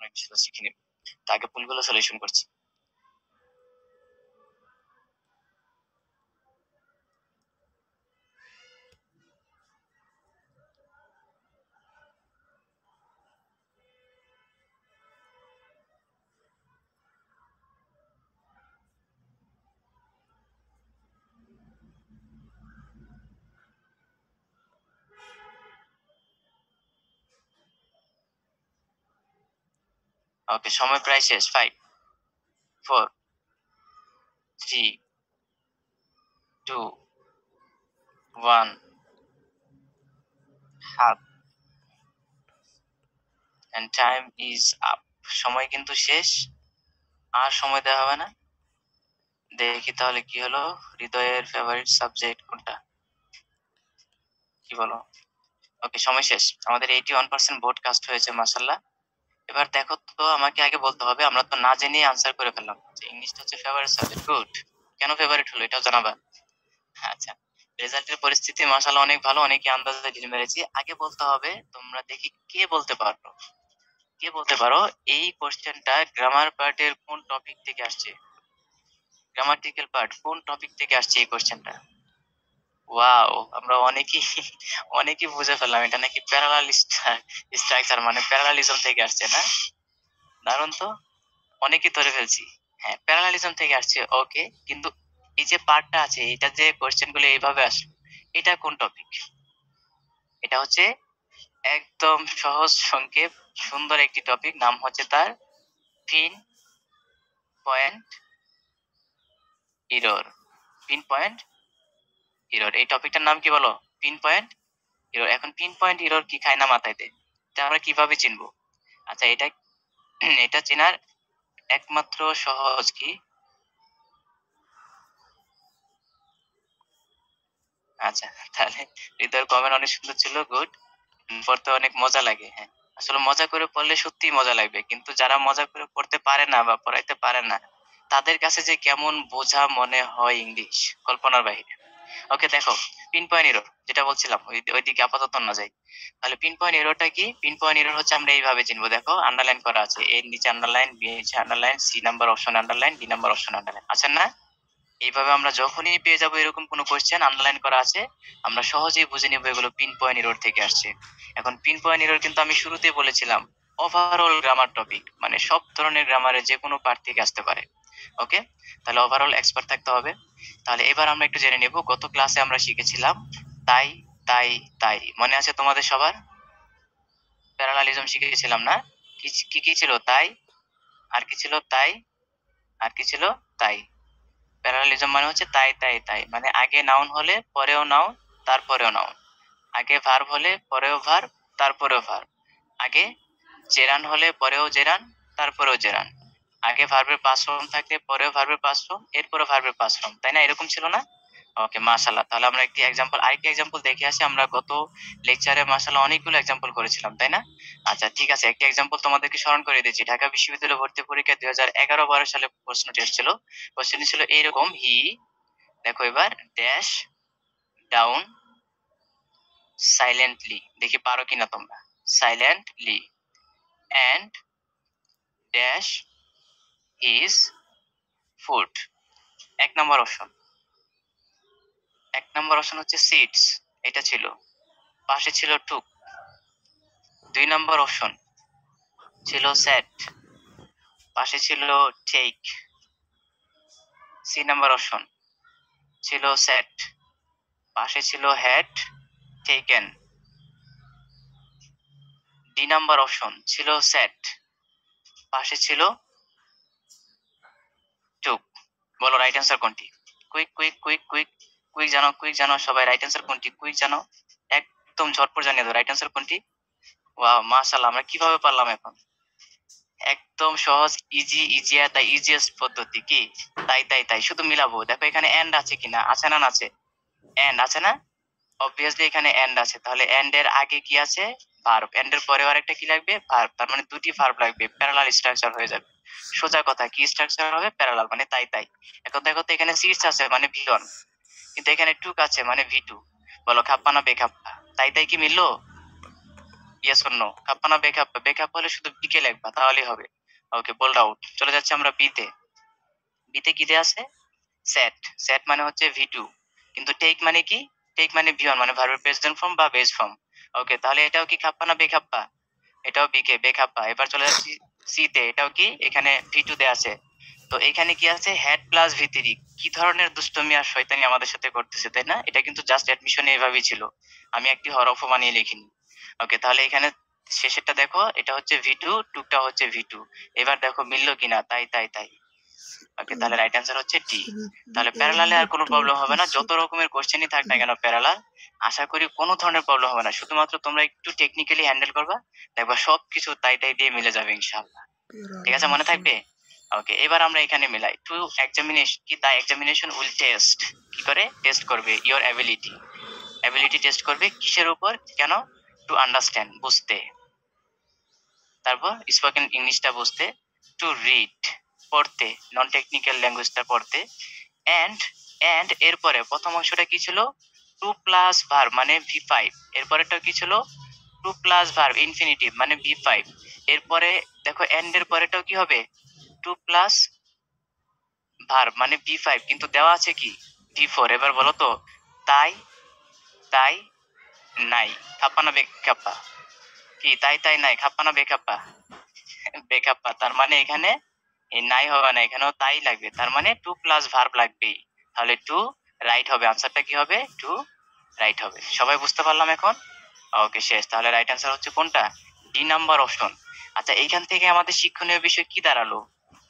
অনেক বিষয় শিখে নিব। আগে ভুলগুলো সলিউশন করছি। ওকে, সময় প্রায় শেষ। 5 4 3 2 1 half and time is up. সময় কিন্তু শেষ, আর সময় দেওয়া হবে না। দেখি তাহলে কি হলো। হৃদয়ের ফেভারিট সাবজেক্ট কোনটা, কি বলো? ওকে, সময় শেষ। আমাদের 81% ভোট কাস্ট হয়েছে, মাশাআল্লাহ। এবার দেখো তো, আমাকে আগে বলতে হবে, আমরা তো না জেনে আনসার করে ফেললাম যে ইংলিশটা হচ্ছে ফেভারিট সাবজেক্ট। গুড। কেন ফেভারিট হলো এটাও জানাবা। আচ্ছা, রেজাল্টের পরিস্থিতি মাশাআল্লাহ অনেক ভালো, অনেকে আন্দাজে ঢিল মেরেছি। আগে বলতে হবে, তোমরা দেখি কে বলতে পারো, কে বলতে পারো এই কোশ্চেনটা গ্রামার পার্টের কোন টপিক থেকে আসছে। গ্রামাটিক্যাল পার্ট কোন টপিক থেকে আসছে এই কোশ্চেনটা। ওয়াও, আমরা অনেকেই অনেকেই বুঝে ফেললাম এটা নাকি প্যারালাল স্ট্রাকচার, মানে প্যারালালিজম থেকে আসছে না। দারুণ তো, অনেকেই ধরে ফেলছি। হ্যাঁ, প্যারালালিজম থেকে আসছে। ওকে, কিন্তু এই যে পার্টটা আছে, এটা যে কোশ্চেন গুলো এইভাবে আসলো, এটা কোন টপিক? এটা হচ্ছে একদম সহজ সংক্ষেপ সুন্দর একটি টপিক, নাম হচ্ছে তার pin point error. Pin point error, এই টপিকটার নাম কি বলো? Pin point error. এখন পিন পয়েন্ট ইরর কি খায় না মাথায় দেয়, এটা আমরা কিভাবে চিনবো? আচ্ছা, এটা এটা চেনার একমাত্র সহজ কি, আচ্ছা তাহলে হৃদয়ের কমেন্ট অনেক সুন্দর ছিল, গুড। পড়তে অনেক মজা লাগে, হ্যাঁ। আসলে মজা করে পড়লে সত্যিই মজা লাগবে, কিন্তু যারা মজা করে পড়তে পারে না বা পড়াইতে পারে না, তাদের কাছে যে কেমন বোঝা মনে হয় ইংলিশ, কল্পনার বাহিরে। ওকে দেখো, পিন পয়েন্ট এরর যেটা বলছিলাম, ওইদিকে আপাতত না যাই। তাহলে পিন পয়েন্ট এররটা কি? পিন পয়েন্ট এরর হচ্ছে আমরা এইভাবে চিনবো, দেখো আন্ডারলাইন করা আছে, এর নিচে আন্ডারলাইন, বি নিচে underline, C number option underline, D number option underline, আছে না? এইভাবে আমরা যখনই পেয়ে যাবো এরকম কোনো কোশ্চেন আন্ডারলাইন করা আছে, আমরা সহজেই বুঝে নিবো এগুলো পিন পয়েন্ট এরর থেকে আসছে। এখন পিন পয়েন্ট এরর কিন্তু আমি শুরুতেই বলেছিলাম ওভারঅল গ্রামার টপিক, মানে সব ধরনের গ্রামারের যে কোনো পার্ট থেকে আসতে পারে। ওকে, তাহলে ওভারঅল এক্সপার্ট থাকতে হবে। তাহলে এবার আমরা একটু জেনে নেব, গত ক্লাসে আমরা শিখেছিলাম তাই তাই তাই, মনে আছে তোমাদের সবার? প্যারালালিজম শিখেছিলাম না? কি কি কি ছিল? তাই, আর কি ছিল? তাই, আর কি ছিল? তাই। প্যারালালিজম মানে হচ্ছে তাই তাই তাই, মানে আগে নাউন হলে পরেও নাউন, তারপরেও নাউন। আগে ভার্ব হলে পরেও ভার্ব, তারপরেও ভার্ব। আগে জেরান হলে পরেও জেরান, তারপরেও জেরান। আগে ভার্বের পাস্ট ফর্ম থাকলে পরেও ভার্বের পাস্ট ফর্ম, এরপরে ভার্বের পাস্ট ফর্ম, তাই না? এরকম ছিল না? ওকে, মাশাআল্লাহ। তাহলে আমরা একটি এক্সাম্পল, আরেকটি এক্সাম্পল দেখে আসি। আমরা গত লেকচারে মাশাআল্লাহ অনেকগুলো এক্সাম্পল করেছিলাম, তাই না? আচ্ছা ঠিক আছে, একটি এক্সাম্পল তোমাদেরকে স্মরণ করে দিচ্ছি। ঢাকা বিশ্ববিদ্যালয় ভর্তি পরীক্ষা 2011-12 সালে প্রশ্নটি এসেছিল। কোশ্চেনটি ছিল এইরকম, হি, দেখো এবার, ড্যাশ ডাউন সাইলেন্টলি, দেখি পারো কিনা তোমরা, silently, and dash his food. এক নম্বর অপশন, এক নম্বর অপশন হচ্ছে সিডস, এটা ছিল, পাশে ছিল টুক। 2 নম্বর অপশন ছিল সেট, পাশে ছিল টেক। সি নাম্বার অপশন ছিল সেট, পাশে ছিল had taken. D number option ছিল সেট, পাশে ছিল টুক। বলো রাইট অ্যান্সার কোনটি? Quick quick quick quick quick, জানো কুইক, জানো সবাই রাইট অ্যান্সার কোনটি? কুইক জানো, একদম ঝটপট জানিয়ে দাও রাইট অ্যান্সার কোনটি। ওয়াও, মাশাআল্লাহ, আমরা কিভাবে পারলাম এখন? একদম সহজ, ইজি, ইজিয়ার দ্য ইজিয়েস্ট পদ্ধতি কি? তাই তাই তাই। শুধু মিলাবো, দেখো এখানে এন্ড আছে কিনা, আছে না? আছে, এন্ড আছে না? অবভিয়াসলি এখানে এন্ড আছে, তাহলে এন্ড এর আগে কি আছে? ভার্ব। এন্ড এর পরে আরেকটা কি লাগবে? ভার্ব। তার মানে দুটি ভার্ব লাগবে, প্যারালাল স্ট্রাকচার হয়ে যাবে। সোজা কথা, কি স্ট্রাকচার হবে? প্যারালাল, মানে তাই তাই। এখন দেখো তো, এখানে সিটস আছে মানে ভি1, কিন্তু এখানে টুক আছে মানে ভি2। বলো খাপ্পা না বেখাপ্পা? তাই তাই কি মিললো? ইয়েস অর নো, খাপ্পা না বেখাপ্পা? বেখাপ্পা হলে শুধু বিকে লিখবা তাহলেই হবে। ওকে, বোল্ড আউট। চলে যাচ্ছে আমরা বিতে। বিতে কি দেয়া আছে? সেট। সেট মানে হচ্ছে ভি2, কিন্তু টেক মানে কি? টেক মানে ভি1, মানে ভার্বের প্রেজেন্ট ফর্ম বা বেস ফর্ম। ওকে, তাহলে এটাও কি খাপ্পা না বেখাপ্পা? এটাও বিকে, বেখাপ্পা। এবার চলে যাচ্ছি সিতে। এটাও কি? এখানে ভি2 দেয়া আছে। তো এখানে কি আছে? হেড প্লাস ভি3। কি ধরনের দুষ্টমি আর শয়তানি আমাদের সাথে করতেছে, তাই না? এটা কিন্তু জাস্ট অ্যাডমিশনে এভাবেই ছিল, আমি একটি হরফও বানিয়ে লিখিনি। ওকে, তাহলে এখানে শেষেরটা দেখো, এটা হচ্ছে ভি2, টুকটা হচ্ছে ভি2। এবার দেখো মিললো কিনা, তাই তাই তাই। ওকে, তাহলে রাইট অ্যান্সার হচ্ছে ডি। তাহলে প্যারালালে আর কোনো প্রবলেম হবে না, যত রকমের কোশ্চেনই থাক না কেন প্যারালাল, আশা করি কোনো ধরনের প্রবলেম হবে না। শুধুমাত্র তোমরা একটু টেকনিক্যালি হ্যান্ডেল করবা, দেখবা সবকিছু তাই তাই দিয়ে মিলে যাবে ইনশাআল্লাহ। ঠিক আছে, মনে থাকবে? ওকে, এবার আমরা এখানে মিলাই। টু এক্সামিনেশন কি, দা এক্সামিনেশন উইল টেস্ট, কি করে টেস্ট করবে? Your ability. অ্যাবিলিটি টেস্ট করবে কিসের উপর? কেন? টু আন্ডারস্ট্যান্ড, বুঝতে। তারপর স্পোকেন ইংলিশটা বুঝতে। টু রিড, পড়তে, নন টেকনিক্যাল ল্যাঙ্গুয়েজটা পড়তে। অ্যান্ড, অ্যান্ড এরপরে প্রথম অংশটা কি ছিল? টু প্লাস ভার্ব মানে ভি5। এরপরেটা কি ছিল? টু প্লাস ভার্ব ইনফিনিটিভ মানে ভি5। এরপরে দেখো এন্ড এর পরেটাও কি হবে? টু প্লাস ভার্ব মানে ভি5, কিন্তু দেওয়া আছে কি? ভি4। এবার বলো তো, তাই, তাই নাই, খাপ্পা না বেখাপ্পা? কি তাই তাই নাই, খাপ্পা না বেখাপ্পা? বেখাপ্পা। তার মানে এখানে এই নাই হবে না, এখানেও তাই লাগবে, তার মানে টু প্লাস ভার্ব লাগবেই। তাহলে টু রাইট হবে, আনসারটা কি হবে? টু রাইট হবে। সবাই বুঝতে পারলাম এখন? ওকে, শেষ। তাহলে রাইট অ্যান্সার হচ্ছে কোনটা? D number option. আচ্ছা, এইখান থেকে আমাদের শিক্ষণীয় বিষয় কি দাঁড়ালো?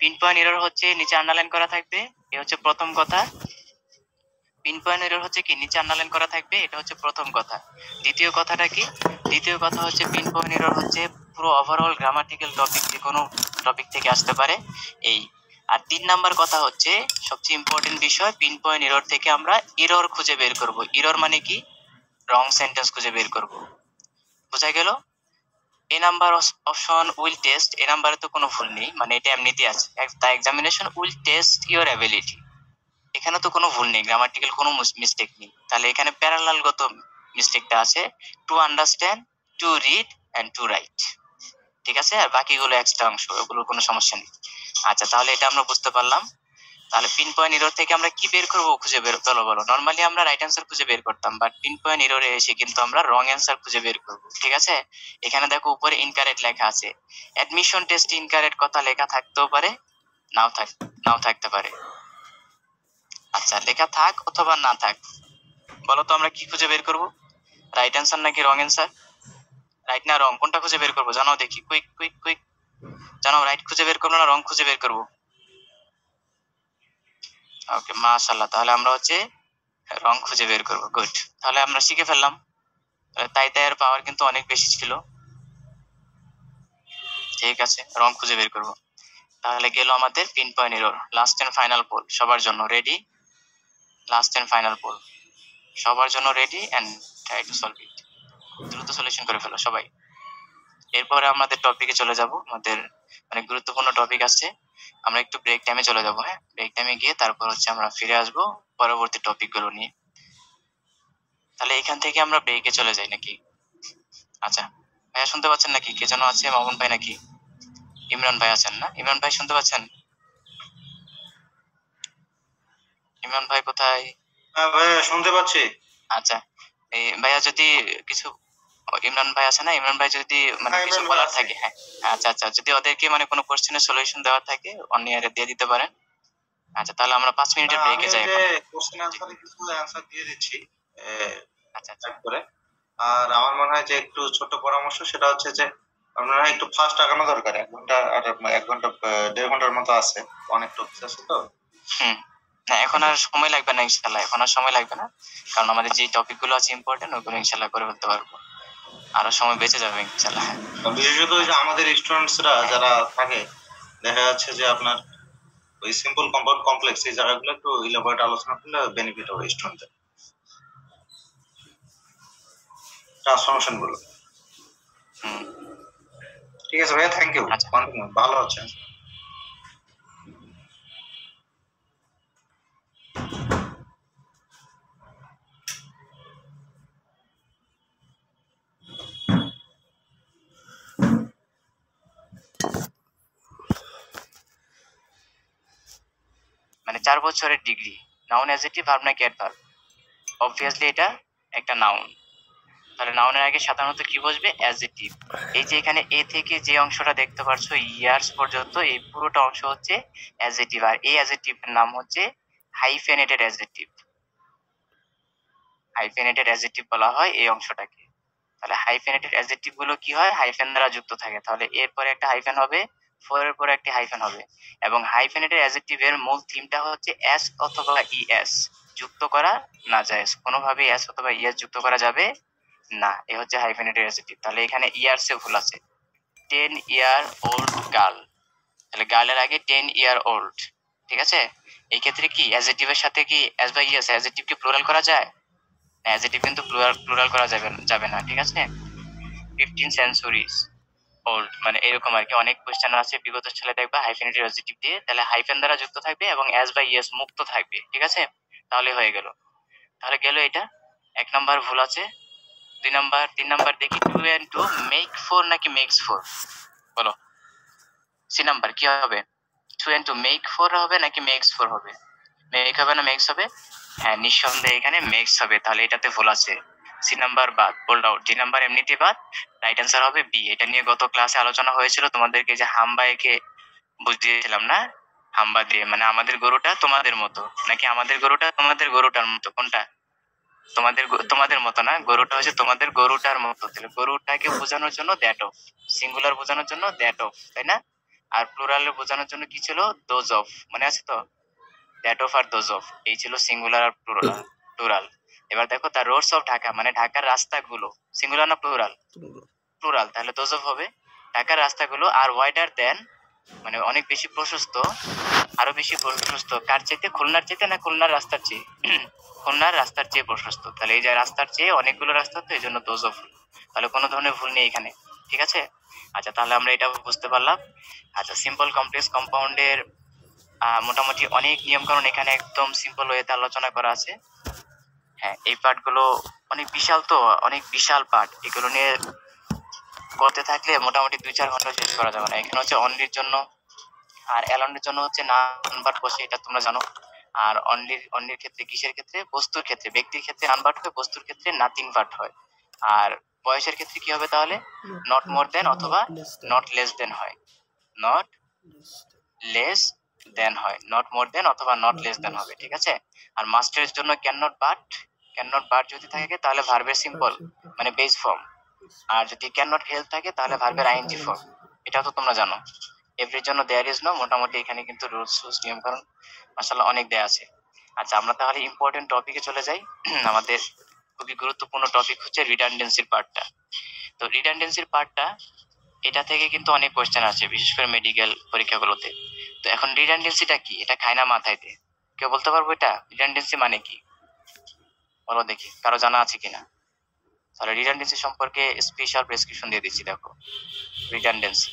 পিন পয়েন্ট এরর হচ্ছে নিচে আন্ডারলাইন করা থাকবে, এ হচ্ছে প্রথম কথা। পিন পয়েন্ট এরর হচ্ছে কি, নিচে আন্ডারলাইন করা থাকবে, এটা হচ্ছে প্রথম কথা। দ্বিতীয় কথাটা কি? দ্বিতীয় কথা হচ্ছে পিন পয়েন্ট এরর হচ্ছে পুরো ওভারঅল গ্রামাটিক্যাল টপিক, যে কোনো টপিক থেকে আসতে পারে এই। আর 3 নাম্বার কথা হচ্ছে সবচেয়ে ইম্পর্টেন্ট বিষয়, পিন পয়েন্ট এরর থেকে আমরা এরর খুঁজে বের করব। এরর মানে কি? রং সেন্টেন্স খুঁজে বের করব। বোঝা গেল? এ নাম্বার অপশন উইল টেস্ট, এ নাম্বারে তো কোনো ভুল নেই, মানে এটা এমনিতেই আছে। The examination will test your ability, এখানে তো কোনো ভুল নেই, গ্রামাটিক্যাল কোনো মিস্টেক নেই। তাহলে এখানে প্যারালালগত মিস্টেকটা আছে, to understand, to read and to write. ঠিক আছে, আর বাকিগুলো এক্সট্রা অংশ, ওগুলোর কোনো সমস্যা নেই। আচ্ছা, তাহলে এটা আমরা বুঝতে পারলাম। তাহলে পিন পয়েন্ট এরর থেকে আমরা কি বের করবো খুঁজে বের, বলো বলো। নর্মালি আমরা রাইট অ্যান্সার খুঁজে বের করতাম, বাট পিন পয়েন্ট এররে এসে কিন্তু আমরা রং অ্যান্সার খুঁজে বের করবো। ঠিক আছে, এখানে দেখো উপরে ইনকারেক্ট লেখা আছে। অ্যাডমিশন টেস্ট ইনকারেক্ট কথা লেখা থাকতেও পারে, নাও থাকতে পারে। আচ্ছা, লেখা থাক অথবা না থাক, বলো তো আমরা কি খুঁজে বের করবো? রাইট অ্যান্সার নাকি রং অ্যান্সার? রাইট না রং, কোনটা খুঁজে বের করবো জানাও দেখি, কুইক কুইক কুইক জানাও। রাইট খুঁজে বের করবো না রং খুঁজে বের করবো? ওকে, মাশাআল্লাহ, তাহলে আমরা হচ্ছে রং খুঁজে বের করবো। গুড, তাহলে আমরা শিখে ফেললাম। তাই তাই এর পাওয়ার কিন্তু অনেক বেশি ছিল। ঠিক আছে, রং খুঁজে বের করবো। তাহলে গেল আমাদের pin point error. Last and final poll সবার জন্য ready? Last and final poll সবার জন্য ready, and try to solve it. দ্রুত সলিউশন করে ফেলো সবাই। এরপরে আমাদের টপিকে চলে যাব, আমাদের অনেক গুরুত্বপূর্ণ টপিক আছে। আমরা একটু ব্রেক টাইমে চলে যাব। হ্যাঁ, ব্রেক টাইমে গিয়ে তারপর হচ্ছে আমরা ফিরে আসব পরবর্তী টপিক গুলো নিয়ে। তাহলে এখান থেকে আমরা ব্রেকে চলে যাই নাকি? আচ্ছা, ভাইয়া শুনতে পাচ্ছেন নাকি? কে যেন আছে, মামুন ভাই নাকি? ইমরান ভাই আছেন না? ইমরান ভাই শুনতে পাচ্ছেন? ইমরান ভাই কোথায়? হ্যাঁ ভাইয়া শুনতে পাচ্ছি। আচ্ছা, এই ভাইয়া যদি কিছু, ইমরান ভাই আছে না? ইমরান ভাই যদি মানে হ্যাঁ কিছু ইমরান ভাই বলার আছে। থাকে, হ্যাঁ। আচ্ছা আচ্ছা, যদি ওদেরকে মানে কোনো কোশ্চেনের সলিউশন দেওয়ার থাকে অন ইয়ারে দিয়ে দিতে পারেন। আচ্ছা, তাহলে আমরা 5 মিনিটের আমি ব্রেকে ওই যাই যে এখন। কোশ্চেন আনসারে কিছু অ্যান্সার দিয়ে দিচ্ছি আচ্ছা আচ্ছা। টাইপ করে। আর আমার মনে হয় যে একটু ছোট পরামর্শ, সেটা হচ্ছে যে আপনারা একটু ফাস্ট আগানো দরকার। 1 ঘন্টা আর 1 ঘন্টা 1.5 ঘন্টার মতো আছে, অনেক টপিক আছে তো। হুম, না এখন আর সময় লাগবে না ইনশাল্লাহ, এখন আর সময় লাগবে না, কারণ আমাদের যে টপিক গুলো আছে ইম্পর্টেন্ট, ওগুলো ইনশাল্লাহ করে ফেলতে পারবো, আরো সময় বেঁচে যাবে ইনশাল্লাহ। বিশেষত ওই যে আমাদের স্টুডেন্টসরা যারা থাকে, দেখা যাচ্ছে যে আপনার ওই সিম্পল কম্পাউন্ড কমপ্লেক্স এই জায়গাগুলো একটু ইলাবোরেট আলোচনা করলে বেনিফিট হবে স্টুডেন্টদের, ট্রান্সফরমেশন গুলো। হুম, ঠিক আছে ভাইয়া, থ্যাংক ইউ, আচ্ছা। কন্টিনিউ, ভালো হচ্ছে। 4 বছরের ডিগ্রি। নাউন অ্যাডজেক্টিভ ভার্ব নাকি অ্যাডভার্ব? অবভিয়াসলি এটা একটা নাউন। তাহলে নাউনের আগে সাধারণত কি বসবে? অ্যাডজেক্টিভ। এই যে এখানে এ থেকে যে অংশটা দেখতে পাচ্ছ ইয়ার্স পর্যন্ত, এই পুরোটা অংশ হচ্ছে অ্যাডজেক্টিভ, আর এই অ্যাডজেক্টিভের নাম হচ্ছে হাইফেনেটেড অ্যাডজেক্টিভ। হাইফেনেটেড অ্যাডজেক্টিভ বলা হয় এই অংশটাকে। তাহলে হাইফেনেটেড অ্যাডজেক্টিভ গুলো কি হয়? হাইফেন দ্বারা যুক্ত থাকে। তাহলে এর পরে একটা হাইফেন হবে, ফর এর পরে একটি হাইফেন হবে। এবং হাইফেনেটেড অ্যাডজেক্টিভ এর মূল থিমটা হচ্ছে এস অথবা ইএস যুক্ত করা না যায়, কোনোভাবেই এস অথবা ইএস যুক্ত করা যাবে না। এ হচ্ছে হাইফেনেটেড অ্যাডজেক্টিভ। তাহলে এখানে ইয়ার্স এ ভুল আছে। 10 ইয়ার ওল্ড গার্ল, তাহলে গার্লের আগে 10 ইয়ার ওল্ড। ঠিক আছে, এই ক্ষেত্রে কি অ্যাডজেক্টিভের সাথে কি এস বা ইএস, অ্যাডজেক্টিভ কি প্লুরাল করা যায়? অ্যাডজেক্টিভ কিন্তু প্লুরাল করা যাবে না। ঠিক আছে, 15 সেঞ্চুরিজ ওল্ড, মানে এরকম আর কি। অনেক কোয়েশ্চেন আছে বিগত সালে দেখবা হাইফেনেটেড অ্যাডজেক্টিভ দিয়ে, তাহলে হাইফেন দ্বারা যুক্ত থাকবে এবং এস বা ইএস মুক্ত থাকবে। ঠিক আছে, তাহলে হয়ে গেল। তাহলে গেল এটা, 1 নাম্বার ভুল আছে। 2 নাম্বার, 3 নাম্বার দেখি। 2 and 2 মেক 4 নাকি মেক্স 4? বলো, সি নাম্বার কি হবে? 2 and 2 মেক 4 হবে নাকি মেক্স 4 হবে? মেক হবে না মেক্স হবে? হ্যাঁ, নিঃসন্দেহে এখানে মেক্স হবে। তাহলে এটাতে ভুল আছে, সি নাম্বার বাদ, বোল্ড আউট। ডি নাম্বার এমনিতে বাদ, রাইট অ্যান্সার হবে বি। এটা নিয়ে গত ক্লাসে আলোচনা হয়েছিল, তোমাদেরকে যে হাম্বা একে বুঝিয়েছিলাম না, হাম্বা দিয়ে, মানে আমাদের গরুটা তোমাদের মতো নাকি আমাদের গরুটা তোমাদের গরুটার মতো, কোনটা? তোমাদের মতো না, গরুটা হচ্ছে তোমাদের গরুটার মতো। তাহলে গরুটাকে বোঝানোর জন্য দ্যাট অফ, সিঙ্গুলার বোঝানোর জন্য দ্যাট অফ, তাই না? আর প্লুরাল বোঝানোর জন্য কি ছিল? দোজ অফ, মনে আছে তো? দ্যাট অফ আর দোজ অফ, এই ছিল সিঙ্গুলার আর প্লুরাল। এবার দেখো, তার রোডস অফ ঢাকা, মানে ঢাকার রাস্তাগুলো, সিঙ্গুলার না প্লুরাল? প্লুরাল, তাহলে দোজ অফ হবে। ঢাকার রাস্তাগুলো আর ওয়াইডার দেন, মানে অনেক বেশি প্রশস্ত, আরো বেশি প্রশস্ত কার চাইতে? খুলনার চাইতে না খুলনার রাস্তার চেয়ে? খুলনার রাস্তার চেয়ে প্রশস্ত। তাহলে এই যে রাস্তার চেয়ে অনেকগুলো রাস্তা, তো এই জন্য দোজ অফ। তাহলে কোনো ধরনের ভুল নেই এখানে। ঠিক আছে, আচ্ছা তাহলে আমরা এটা বুঝতে পারলাম। আচ্ছা, সিম্পল কমপ্লেক্স কম্পাউন্ডের মোটামুটি অনেক নিয়ম কানুন এখানে একদম সিম্পল ওয়েতে আলোচনা করা আছে। হ্যাঁ, এই পার্টগুলো অনেক বিশাল, তো অনেক বিশাল পার্ট, এগুলো নিয়ে করতে থাকলে মোটামুটি 2-4 ঘন্টা শেষ করা যাবে না। এখানে হচ্ছে অনলির জন্য আর অ্যালনের জন্য হচ্ছে নাম্বার বসে, এটা তোমরা জানো। আর অনলির ক্ষেত্রে, কিসের ক্ষেত্রে? বস্তুর ক্ষেত্রে। ব্যক্তির ক্ষেত্রে নাম্বার হয়, বস্তুর ক্ষেত্রে নাথিং বাট হয়। আর বয়সের ক্ষেত্রে কি হবে তাহলে? নট মোর দেন অথবা নট লেস দেন হয়। নট লেস দেন হয়, নট মোর দেন অথবা নট লেস দেন হবে। ঠিক আছে, আর মাস্টের জন্য can not but, can not but যদি থাকে তাহলে ভার্বের সিম্পল মানে বেস ফর্ম, আর যদি ক্যান নট হেল্প থাকে তাহলে ভার্বের আইএনজি ফর্ম। এটা তো তোমরা জানো। এভরির জন্য দেয়ার ইজ নো, মোটামুটি এখানে কিন্তু রুলস নিয়ম কারণ মাশাআল্লাহ অনেক দেয়া আছে। আচ্ছা, আমরা তাহলে ইম্পর্টেন্ট টপিকে চলে যাই। আমাদের খুবই গুরুত্বপূর্ণ টপিক হচ্ছে রিডান্ডেন্সির পার্টটা। তো রিডান্ডেন্সির পার্টটা, এটা থেকে কিন্তু অনেক কোয়েশ্চেন আছে, বিশেষ করে মেডিকেল পরীক্ষাগুলোতে। তো এখন রিডান্ডেন্সিটা কি? এটা খায় না মাথায় দিয়ে। কেউ বলতে পারবো এটা রিডান্ডেন্সি মানে কি? বলো দেখি, কারো জানা আছে কিনা? তাহলে রিডান্ডেন্সি সম্পর্কে স্পেশাল প্রেসক্রিপশন দিয়ে দিচ্ছি, দেখো। রিডান্ডেন্সি,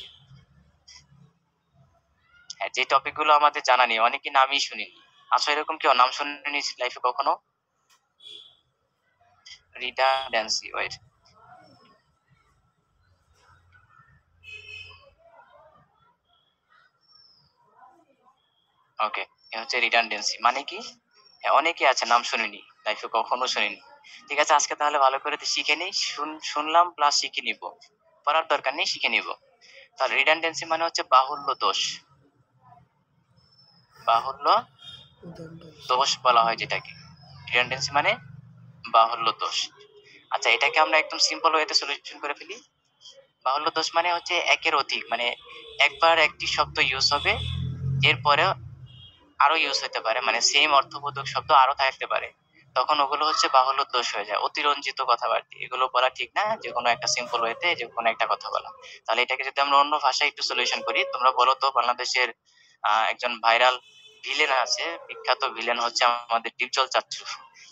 হ্যাঁ, যে টপিকগুলো আমাদের জানা নেই, অনেকে নামই শুনিনি। আচ্ছা, এরকম কেউ নাম শুনিনি লাইফে কখনো? রিডান্ডেন্সি, ওয়েট, ওকে, এ হচ্ছে রিডান্ডেন্সি মানে কি। হ্যাঁ, অনেকে আছে নাম শুনিনি, লাইফে কখনো শুনিনি। ঠিক আছে, আজকে তাহলে ভালো করে শিখে নিই, শুনলাম প্লাস শিখে নিব, পড়ার দরকার নেই, শিখে নিব। তাহলে রিডান্ডেন্সি মানে হচ্ছে বাহুল্য দোষ। বাহুল্য দোষ বলা হয় যেটাকে, রিডান্ডেন্সি মানে বাহুল্য দোষ। আচ্ছা, এটাকে আমরা একদম সিম্পল ওয়েতে সলিউশন করে ফেলি। বাহুল্য দোষ মানে হচ্ছে একের অধিক, মানে একবার একটি শব্দ ইউজ হবে, এরপরে আরো ইউজ হতে পারে, মানে সেম অর্থবোধক শব্দ আরো থাকতে পারে, তখন ওগুলো হচ্ছে বাহুল্য দোষ হয়ে যায়। অতিরঞ্জিত কথাবার্তা, এগুলো বলা ঠিক না, যে কোনো একটা সিম্পল ওয়েতে যে কোনো একটা কথা বলা। তাহলে এটাকে যদি আমরা অন্য ভাষায় একটু সলিউশন করি, তোমরা বলো তো, বাংলাদেশের একজন ভাইরাল ভিলেন আছে, বিখ্যাত ভিলেন হচ্ছে আমাদের ডিপজল চাচ্চু।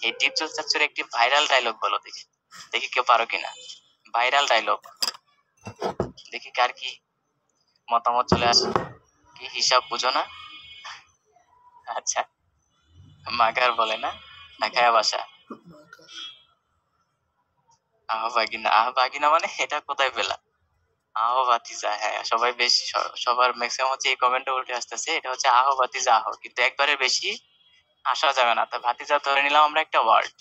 এই ডিপজল চাচ্চুর একটি ভাইরাল ডায়লগ বলো দেখি, দেখি কেউ পারো কিনা। ভাইরাল ডায়লগ, দেখি কার কি মতামত চলে আসে। কি হিসাব বুঝো না? আচ্ছা, মাগার বলে না, ঢাকায় বাসা। আহবাগিনা, আহবাগিনা মানে এটা কোথায় পেলা? আহো ভাতিজা, হ্যাঁ, সবাই বেশ, সবার ম্যাক্সিমাম হচ্ছে এই কমেন্টে উঠে আসতেছে, এটা হচ্ছে আহো ভাতিজা আহো, কিন্তু একবারের বেশি আসা যাবে না। তো ভাতিজা ধরে নিলাম আমরা একটা ওয়ার্ড,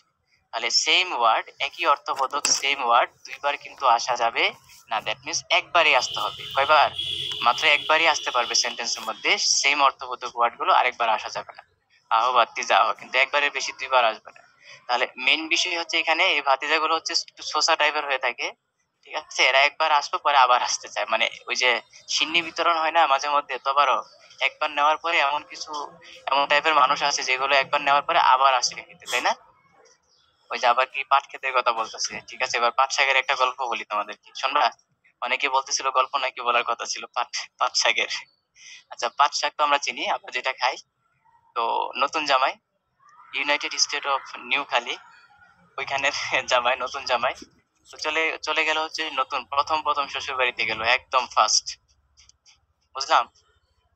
তাহলে সেম ওয়ার্ড, একই অর্থবোধক সেম ওয়ার্ড দুইবার কিন্তু আসা যাবে না। দ্যাট মিনস একবারই আসতে হবে। কয়বার? মাত্র একবারই আসতে পারবে সেন্টেন্সের মধ্যে সেম অর্থবোধক ওয়ার্ড গুলো, আরেকবার আসা যাবে না। আহো ভাতিজা আহো, কিন্তু একবারের বেশি দুইবার আসবে না। তাহলে মেন বিষয় হচ্ছে এখানে এই ভাতিজা গুলো হচ্ছে একটু সোসা টাইপের হয়ে থাকে, ঠিক আছে? এরা একবার আসলো পরে আবার আসতে চায়, মানে ওই যে সিন্নি বিতরণ হয় না মাঝে মধ্যে, তোবারও একবার নেওয়ার পরে এমন কিছু এমন টাইপের মানুষ আছে যেগুলো একবার নেওয়ার পরে আবার আসে খেতে, তাই না? ওই যে আবার কি পাট ক্ষেতের কথা বলতেছে, ঠিক আছে? এবার পাট শাকের একটা গল্প বলি তোমাদেরকে, শুনবা? অনেকে বলতেছিল গল্প নাকি বলার কথা ছিল, পাট পাট শাকের। আচ্ছা, পাট শাক তো আমরা চিনি, আমরা যেটা খাই। তো নতুন জামাই, ইউনাইটেড স্টেট অফ নিউ খালি, ওইখানের জামাই, নতুন জামাই, তো চলে চলে গেল হচ্ছে নতুন প্রথম প্রথম শ্বশুর বাড়িতে গেল, একদম ফার্স্ট, বুঝলাম?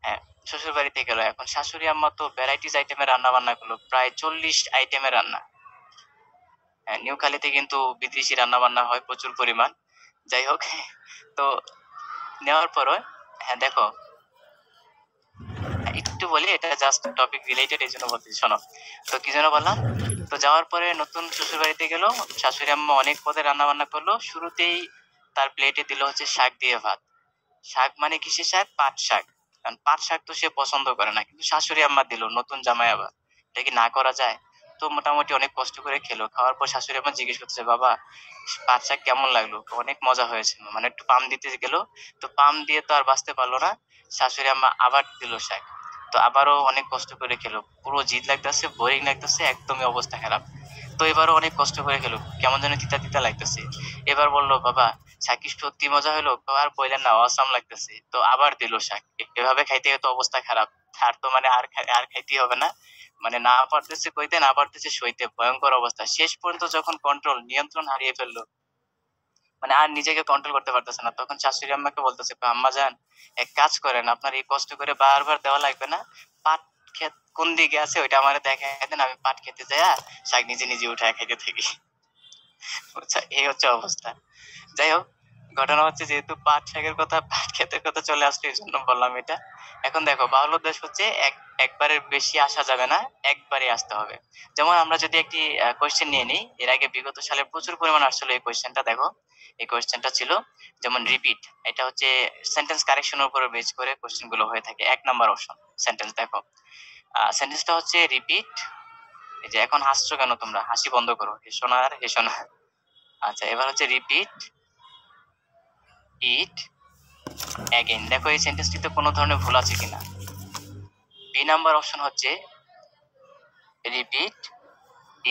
হ্যাঁ, শ্বশুর বাড়িতে গেল। এখন শাশুড়ি আম্মা তো ভ্যারাইটিস আইটেমের রান্না বান্না করলো, প্রায় 40 আইটেমের রান্না। হ্যাঁ, নিউখালীতে কিন্তু বিদেশি রান্না বান্না হয় প্রচুর পরিমাণ। যাই হোক, তো নেওয়ার পরে, হ্যাঁ দেখো, একটু বলি, এটা জাস্ট টপিক রিলেটেড, এই জন্য বলতেছি, শোনো। তো কি যেন বললাম? তো যাওয়ার পরে নতুন শ্বশুর বাড়িতে গেল, শাশুড়ি আম্মা অনেক পদের রান্না বান্না করলো। শুরুতেই তার প্লেটে দিল হচ্ছে শাক দিয়ে ভাত। শাক মানে কিসের শাক? পাট শাক। কারণ পাট শাক তো সে পছন্দ করে না, কিন্তু শাশুড়ি আম্মা দিল, নতুন জামাই আবার, এটা কি না করা যায়? তো মোটামুটি অনেক কষ্ট করে খেলো। খাওয়ার পর শাশুড়ি আম্মা জিজ্ঞেস করতেছে, বাবা পাট শাক কেমন লাগলো? অনেক মজা হয়েছে, মানে একটু পাম দিতে গেল, তো পাম দিয়ে তো আর বাঁচতে পারলো না। শাশুড়ি আম্মা আবার দিল শাক, তো আবারও অনেক কষ্ট করে খেলো। পুরো জিদ লাগতেছে, বোরিং লাগতেছে, একদমই অবস্থা খারাপ। তো এবারও অনেক কষ্ট করে খেলো, কেমন যেন তিতা তিতা লাগতেছে। এবার বললো, বাবা শাক কি সত্যি মজা হলো? আর বললেন না, অসাম লাগতেছে। তো আবার দিল শাক। এভাবে খাইতে তো অবস্থা খারাপ। আর তো মানে আর খাইতে হবে না, মানে না পারতেছে কইতে, না পারতেছে সইতে, ভয়ঙ্কর অবস্থা। শেষ পর্যন্ত যখন কন্ট্রোল, নিয়ন্ত্রণ হারিয়ে ফেললো, মানে আর নিজেকে কন্ট্রোল করতে পারতেছে না, তখন শাশুড়ি আম্মাকে বলতেছে, আম্মা যান, এক কাজ করেন, আপনার এই কষ্ট করে বারবার দেওয়া লাগবে না। পাট ক্ষেত কোন দিকে আছে ওইটা আমার দেখায় দেন, আমি পাট খেতে যাই, শাক নিজে নিজে উঠায় খাইতে থাকি। আচ্ছা, এই হচ্ছে অবস্থা। যাই হোক, ঘটনা হচ্ছে যেহেতু পাট শাকের কথা, পাট ক্ষেতের কথা চলে আসলো, এই জন্য বললাম এটা। এখন দেখো, বাউল দেশ হচ্ছে একবারের বেশি আসা যাবে না, একবারই আসতে হবে। যেমন আমরা যদি একটি কোয়েশ্চেন নিয়ে নিই, এর আগে বিগত সালে প্রচুর পরিমাণ আসছিল এই কোয়েশ্চেনটা, দেখো এই কোয়েশ্চেনটা ছিল যেমন রিপিট। এটা হচ্ছে সেন্টেন্স কারেকশনের উপর বেস করে কোয়েশ্চেন গুলো হয়ে থাকে। 1 নম্বর অপশন সেন্টেন্স, দেখো সেন্টেন্সটা হচ্ছে রিপিট। এই যে এখন হাসছো কেন তোমরা? হাসি বন্ধ করো, হেসো না আর হেসো না। আচ্ছা, এবার হচ্ছে রিপিট ইট অ্যাগেইন। দেখো এই সেন্টেন্সটিতে কোনো ধরনের ভুল আছে কিনা। বি নাম্বার অপশন হচ্ছে repeat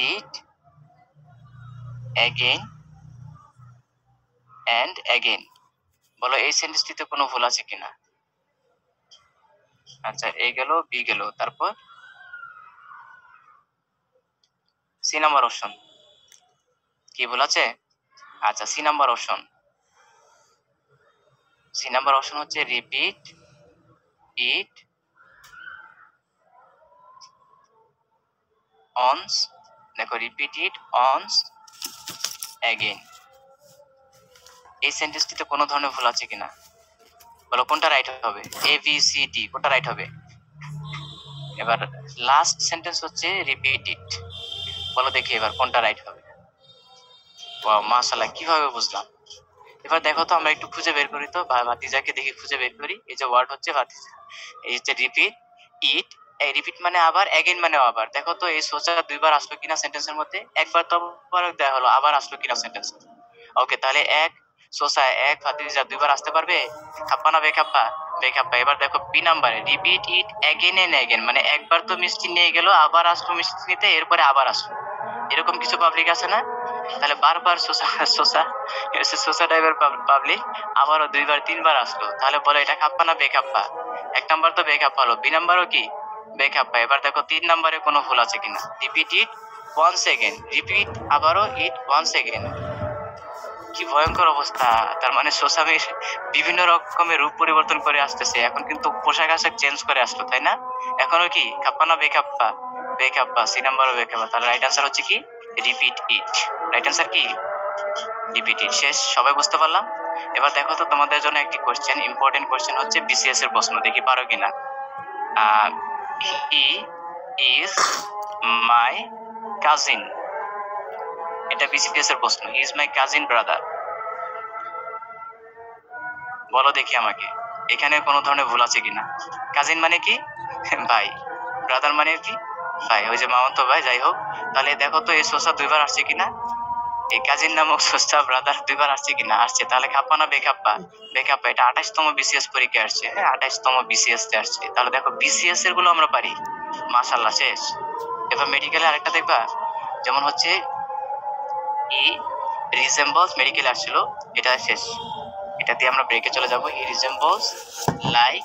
it again and again. বলো এই সেন্টেন্সটিতে কোনো ভুল আছে কিনা। আচ্ছা, এ গেল, বি গেল, তারপর সি নাম্বার অপশন, কি ভুল আছে? আচ্ছা, C number option, C number option হচ্ছে রিপিট ইট অনস। দেখো রিপিট ইট অনস অ্যাগেইন, এই সেন্টেন্সটিতে কোনো ধরনের ভুল আছে কিনা। বলো কোনটা রাইট হবে? এ বি সি ডি, কোনটা রাইট হবে? এবার লাস্ট সেন্টেন্স হচ্ছে রিপিট ইট। বলো দেখি এবার কোনটা রাইট হবে। ওয়াও, মাশাআল্লাহ, কিভাবে বুঝলাম? এবার দেখো তো, আমরা একটু খুঁজে বের করি তো, ভাতিজাকে দেখি, খুঁজে বের করি। এই যে ওয়ার্ড হচ্ছে ভাতিজা, এই হচ্ছে রিপিট ইট। এই রিপিট মানে আবার, অ্যাগেইন মানে আবার। দেখো তো এই সোজা দুইবার আসলো কিনা সেন্টেন্সের মধ্যে। একবার তো আবার দেয়া হলো, আবার আসলো কিনা সেন্টেন্স। ওকে, তাহলে এক সোসা, এক ভাতিজা দুইবার আসতে পারবে? খাপ্পা না বেখাপ্পা? বেখাপ্পা। এবার দেখো বি নাম্বারে repeat it again and again, মানে একবার তো মিষ্টি নিয়ে গেল, আবার আসলো মিষ্টি নিতে, এরপরে আবার আসলো। এরকম কিছু পাবলিক আছে না? তাহলে বারবার সোসা সোসা সোসা টাইপের পাবলিক আবারও দুইবার তিনবার আসলো, তাহলে বলো এটা খাপ্পা না বেখাপ্পা? 1 নাম্বার তো বেখাপ্পা হলো, বি নাম্বারও কি বেখাপ্পা। এবার দেখো 3 নাম্বারে কোনো ভুল আছে কিনা। Repeat it once again, repeat আবারও ইট ওয়ান্স এগেন। কি ভয়ঙ্কর অবস্থা! তার মানে সোসামির বিভিন্ন রকমের রূপ পরিবর্তন করে আসতেছে, এখন কিন্তু পোশাক আশাক চেঞ্জ করে আসলো, তাই না? এখনো কি খাপ্পা না বেখাপ্পা? বেখাপ্পা, সি নাম্বারও বেখাপ্পা। তাহলে রাইট আনসার হচ্ছে কি রিপিট ইট। রাইট আনসার কি রিপিট ইট। শেষ, সবাই বুঝতে পারলাম? এবার দেখো তো, তোমাদের জন্য একটি কোশ্চেন, ইম্পর্টেন্ট কোশ্চেন হচ্ছে বিসিএস এর প্রশ্ন, দেখি পারো কিনা। হি ইজ মাই কাজিন, এটা বিসিএস এর প্রশ্ন। He is my cousin brother. বলো দেখি আমাকে এখানে কোনো ধরনের ভুল আছে কিনা। কাজিন মানে কি? ভাই। ব্রাদার মানে কি? ভাই, ওই যে মামাতো ভাই। যাই হোক, তাহলে দেখো তো এই সোসা দুইবার আসছে কিনা, এই কাজিন নামক সোসা ব্রাদার দুইবার আসছে কিনা। আসছে। তাহলে খাপ্পা না বেখাপ্পা? বেখাপ্পা। এটা 28তম বিসিএস পরীক্ষা আসছে, হ্যাঁ 28তম বিসিএস তে আসছে। তাহলে দেখো বিসিএস এর গুলো আমরা পারি, মাশাআল্লাহ শেষ। এবার মেডিকেলে আরেকটা দেখবা, যেমন হচ্ছে ই রিজেম্বলস, মেডিকেল আসছিল, এটা শেষ। এটা দিয়ে আমরা ব্রেকে চলে যাব। হি রিজেম্বলস লাইক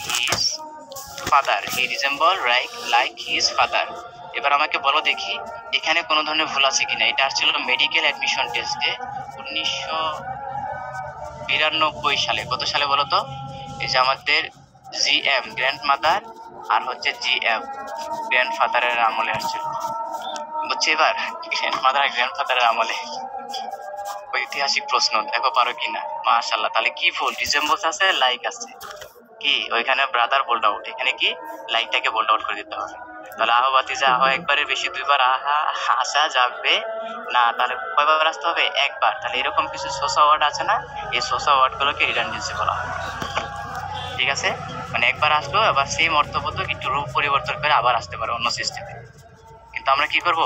হিজ ফাদার, হি রিজেম্বল লাইক হিজ ফাদার। এবার আমাকে বলো দেখি এখানে কোনো ধরনের ভুল আছে কিনা। এটা আসছিল মেডিকেল অ্যাডমিশন টেস্টে 1992 সালে। কত সালে বলো তো? এই যে আমাদের জিএম গ্র্যান্ড মাদার আর হচ্ছে জিএম গ্র্যান্ড ফাদারের আমলে আসছিল, বুঝছি এবার? গ্র্যান্ড মাদার আর গ্র্যান্ড ফাদারের আমলে। ঐতিহাসিক প্রশ্ন, দেখো পারো কিনা। মাশাআল্লাহ। তাহলে কি ভুল? রিজেম্বলস আছে, লাইক আছে, কি ওইখানে ব্রাদার বোল্ড আউট, এখানে কি লাইকটাকে বোল্ড আউট করে দিতে হবে। তাহলে আহ বাতিজা আহ একবারের বেশি দুইবার আহা আসা যাবে না। তাহলে কয়বার আসতে হবে? একবার। তাহলে এরকম কিছু সোসা ওয়ার্ড আছে না, এই সোসা ওয়ার্ড গুলোকে রিডান্ডেন্সি বলা হয়। ঠিক আছে, মানে একবার আসলো আবার সেম অর্থবোধক একটু রূপ পরিবর্তন করে আবার আসতে পারে অন্য সিস্টেমে। কিন্তু আমরা কি করব,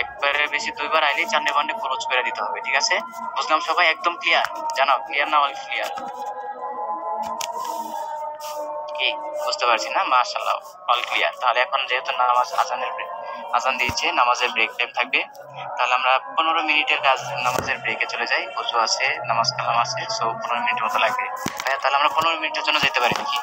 একবারের বেশি দুইবার আইলেই চান্ডে বান্ডে খরচ করে দিতে হবে। ঠিক আছে, বুঝলাম সবাই? একদম ক্লিয়ার? জানাও ক্লিয়ার না অল ক্লিয়ার? কি বুঝতে পারছি না? মাশাআল্লাহ, অল ক্লিয়ার। তাহলে এখন যেহেতু নামাজ আজান দিয়েছে, নামাজের ব্রেক টাইম থাকবে, তাহলে আমরা 15 মিনিটের কাজ নামাজের ব্রেকে চলে যাই। ওযু আছে, নামাজ কালাম আছে, সো 15 মিনিটের মতো লাগবে। তাহলে আমরা 15 মিনিটের জন্য যেতে পারি নাকি?